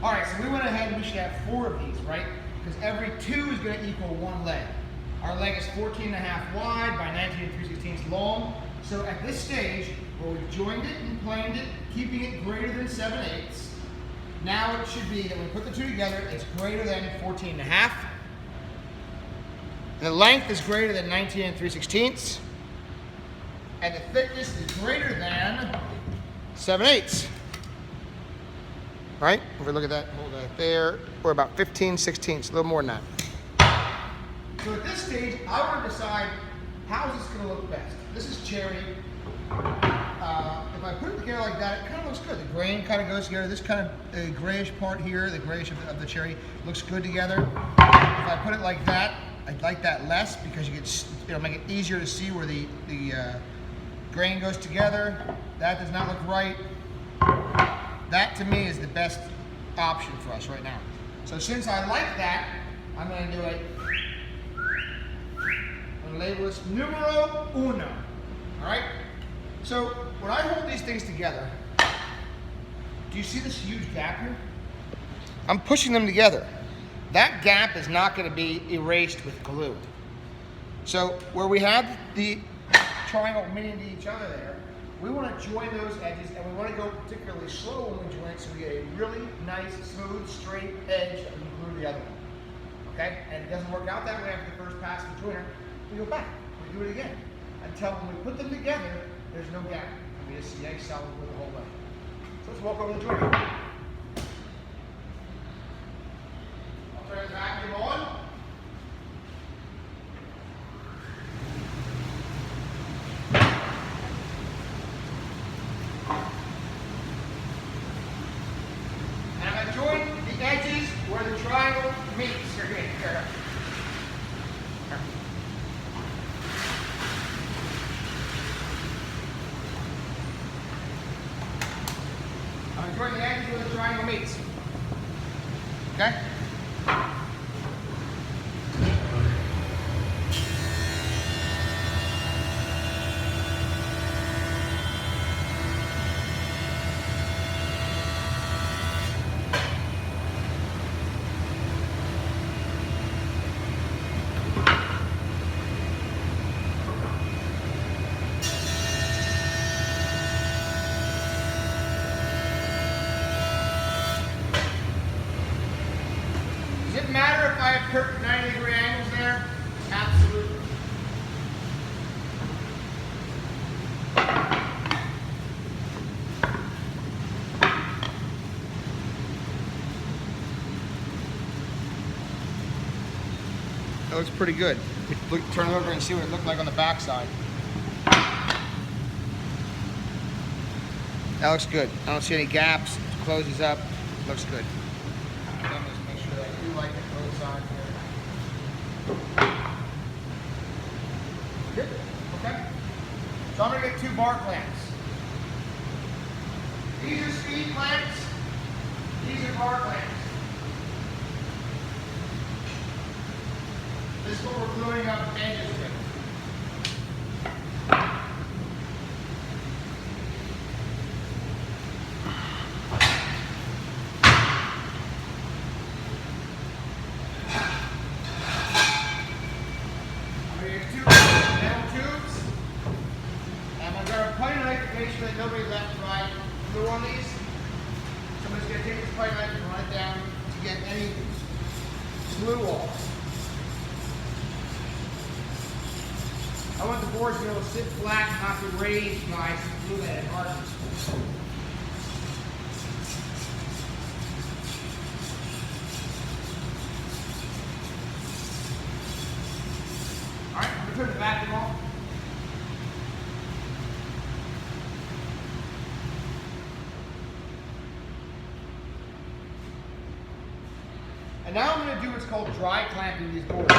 All right, so we went ahead and we should have 4 of these, right? Because every 2 is going to equal 1 leg. Our leg is 14.5 wide by 19 3/16 long. So at this stage, where we've joined it and planed it, keeping it greater than 7/8, now it should be that when we put the 2 together, it's greater than 14.5. The length is greater than 19 3/16. And the thickness is greater than 7/8. Right? If we look at that, hold that there, we're about 15/16, a little more than that. So at this stage, I want to decide how is this going to look best. This is cherry. If I put it together like that, it kind of looks good. The grain kind of goes together. This kind of grayish part here, the grayish of the cherry, looks good together. If I put it like that, I'd like that less because it'll make it easier to see where the grain goes together. That does not look right. That to me is the best option for us right now. So since I like that, I'm going to do it. I'm going to label this numero uno. All right? So when I hold these things together, do you see this huge gap here? I'm pushing them together. That gap is not going to be erased with glue. So where we have the triangle meeting to each other there, we want to join those edges, and we want to go particularly slow when we join it so we get a really nice, smooth, straight edge that we can glue the other one. Okay? And it doesn't work out that way after the first pass of the joiner. We go back. We do it again. Until when we put them together, there's no gap. And we just see egg solid glue the whole way. So let's walk over the joiner. I'll turn the vacuum on. Join the edges where the triangle meets. Here. I'm going to join the edges where the triangle meets. Okay? Does it matter if I have 90-degree angles there? Absolutely. That looks pretty good. Turn it over and see what it looked like on the back side. That looks good. I don't see any gaps. It closes up. Looks good. I'm just make sure that I do like it both sides there. Good. Okay. So I'm going to get 2 bar clamps. These are speed clamps. These are bar clamps. This is what we're gluing up edges with. Make sure that nobody left or right glue on these. Somebody's going to take this putty knife and run it down to get any glue off. I want the board to be able to sit flat and not be raised by some glue that it hardens. All right, I'm going to turn the vacuum off. And now I'm going to do what's called dry clamping these boards.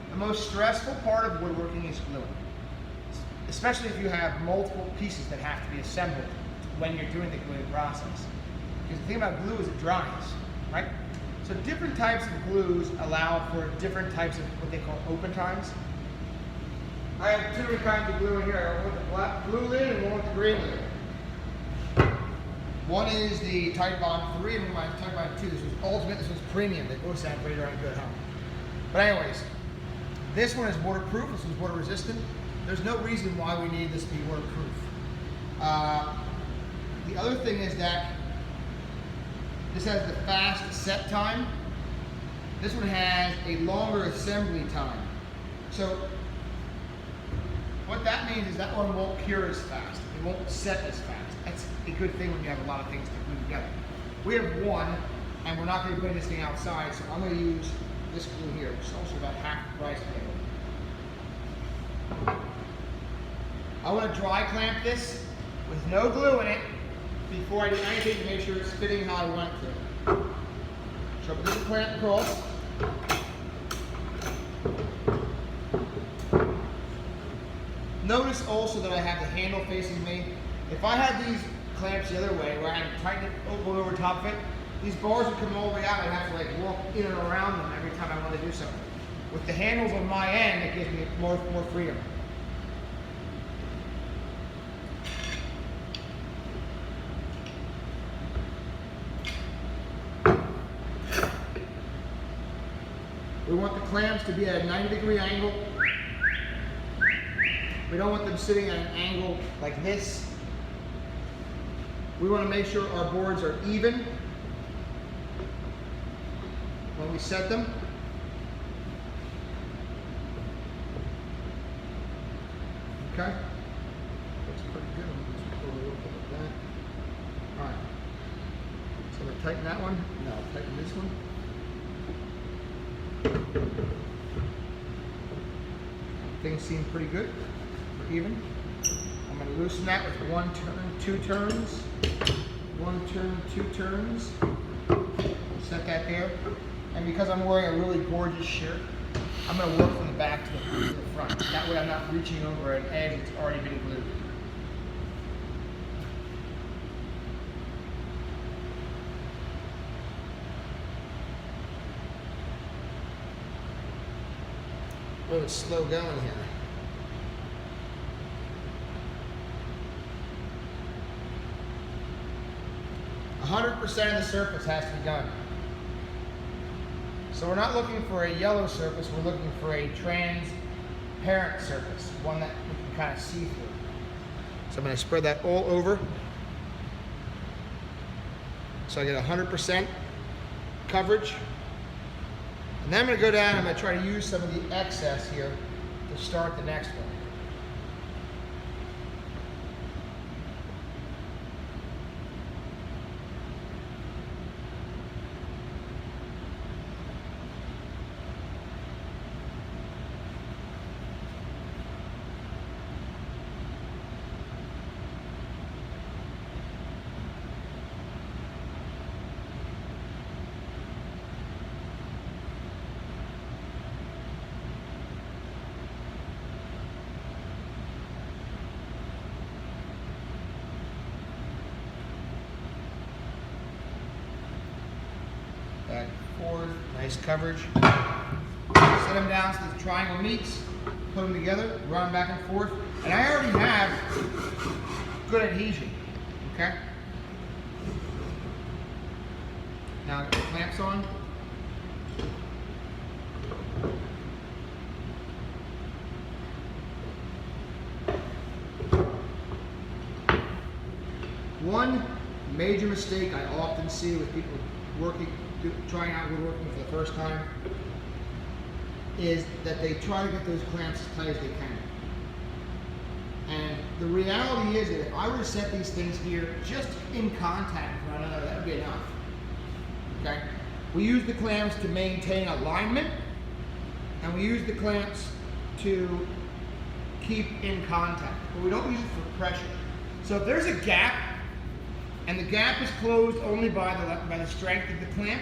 The most stressful part of woodworking is gluing, especially if you have multiple pieces that have to be assembled when you're doing the gluing process. Because the thing about glue is it dries, right? So different types of glues allow for different types of what they call open times. I have 2 kinds of glue in here. I have one with the black blue lid and one with the green lid. One is the Titebond 3 and my Titebond 2. This was Ultimate, this was Premium. They both sound pretty darn good, huh? But anyways, this one is waterproof, this one's water resistant. There's no reason why we need this to be waterproof. The other thing is that this has the fast set time. This one has a longer assembly time. So what that means is that one won't cure as fast. It won't set as fast. That's a good thing when you have a lot of things to glue together. We have one, and we're not going to be putting this thing outside, so I'm going to use this glue here, which is also about half the price of it. I want to dry clamp this with no glue in it before I do anything to make sure it's fitting how I want it to. So I'm going to clamp across. Notice also that I have the handle facing me. If I had these clamps the other way, where I had to tighten it over top of it, these bars would come all the way out and I'd have to like walk in and around them every time I want to do something. With the handles on my end, it gives me more freedom. We want the clamps to be at a 90-degree angle. We don't want them sitting at an angle like this. We want to make sure our boards are even when we set them. Okay? Looks pretty good. Let's pull a little bit of that. Alright. So I'm going to tighten that one. Now I'll tighten this one. Things seem pretty good. Even. I'm going to loosen that with 1 turn, 2 turns. 1 turn, 2 turns. Set that there. And because I'm wearing a really gorgeous shirt, I'm going to work from the back to the front. That way I'm not reaching over an edge that's already been glued. A little slow going here. "100% of the surface has to be done." So we're not looking for a yellow surface, we're looking for a transparent surface, one that we can kind of see through. So I'm going to spread that all over. So I get 100% coverage. And then I'm going to go down and I'm going to try to use some of the excess here to start the next one. Back and forth, nice coverage. Set them down so the triangle meets, put them together, run them back and forth. And I already have good adhesion, okay? Now get the clamps on. One major mistake I often see with people trying out woodworking for the first time is that they try to get those clamps as tight as they can. And the reality is that if I were to set these things here just in contact with one another, that would be enough. Okay? We use the clamps to maintain alignment, and we use the clamps to keep in contact, but we don't use it for pressure. So if there's a gap, and the gap is closed only by the strength of the clamp,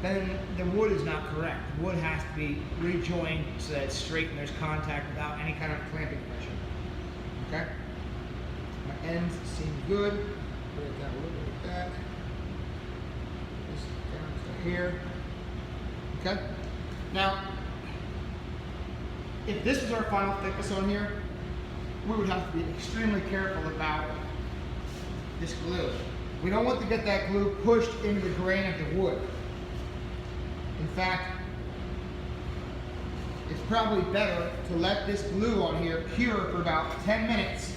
then the wood is not correct. The wood has to be rejoined so that it's straight and there's contact without any kind of clamping pressure. Okay? My ends seem good. Put it down a little bit like that. This down to here. Okay? Now, if this was our final thickness on here, we would have to be extremely careful about this glue. We don't want to get that glue pushed into the grain of the wood. In fact, it's probably better to let this glue on here cure for about 10 minutes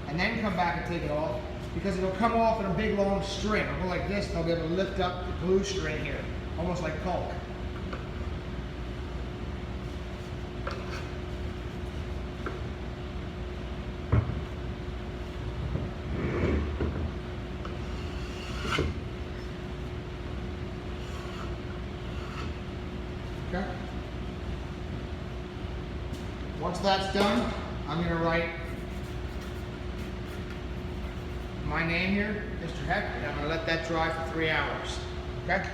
and then come back and take it off, because it'll come off in a big long string. It'll go like this, and I'll be able to lift up the glue string here, almost like caulk. Okay. Once that's done, I'm going to write my name here, Mr. Heck, and I'm going to let that dry for 3 hours. Okay?